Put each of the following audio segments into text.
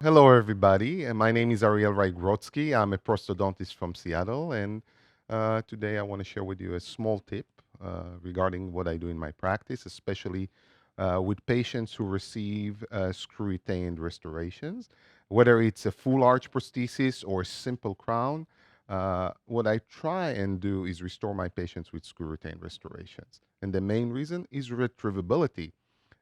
Hello, everybody. My name is Ariel Raigrodski. I'm a prosthodontist from Seattle, and today I want to share with you a small tip regarding what I do in my practice, especially with patients who receive screw-retained restorations, whether it's a full arch prosthesis or a simple crown. What I try and do is restore my patients with screw-retained restorations, and the main reason is retrievability.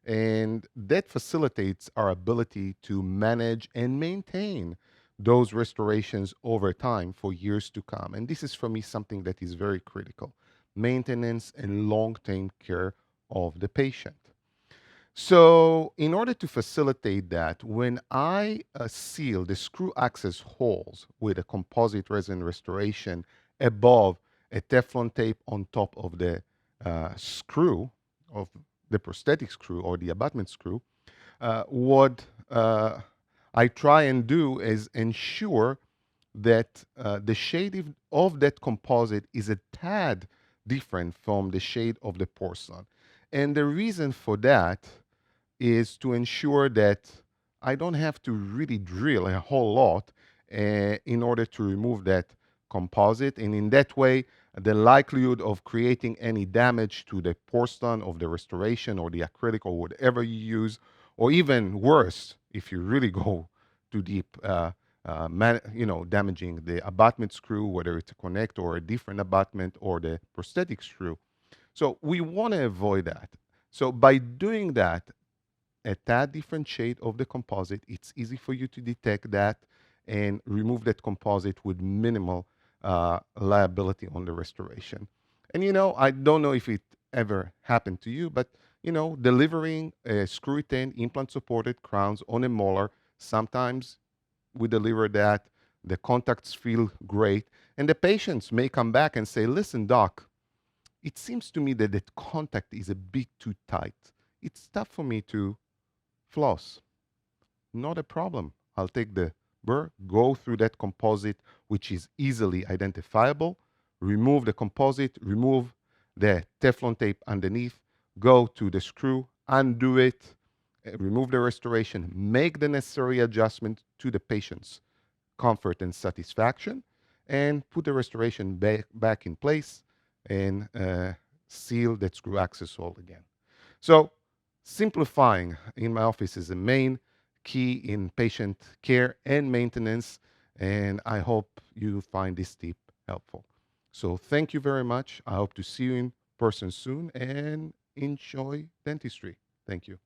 And that facilitates our ability to manage and maintain those restorations over time for years to come. And this is for me something that is very critical: maintenance and long term care of the patient. So, in order to facilitate that, when I seal the screw access holes with a composite resin restoration above a Teflon tape on top of the screw, of the prosthetic screw or the abutment screw, what I try and do is ensure that the shade of that composite is a tad different from the shade of the porcelain. And the reason for that is to ensure that I don't have to really drill a whole lot in order to remove that composite. And in that way, the likelihood of creating any damage to the porcelain of the restoration or the acrylic or whatever you use, or even worse, if you really go too deep, damaging the abutment screw, whether it's a connect or a different abutment or the prosthetic screw. So we want to avoid that. So by doing that, a tad different shade of the composite, it's easy for you to detect that and remove that composite with minimal liability on the restoration. And I don't know if it ever happened to you, but delivering a screw retained implant supported crowns on a molar, sometimes we deliver that, the contacts feel great, and the patients may come back and say, listen, doc, it seems to me that the contact is a bit too tight. It's tough for me to floss. Not a problem. I'll take the burr, go through that composite, which is easily identifiable, remove the composite, remove the Teflon tape underneath, go to the screw, undo it, remove the restoration, make the necessary adjustment to the patient's comfort and satisfaction, and put the restoration back in place and seal that screw access hole again. So simplifying in my office is the main key in patient care and maintenance, and I hope you find this tip helpful. So thank you very much. I hope to see you in person soon and enjoy dentistry. Thank you.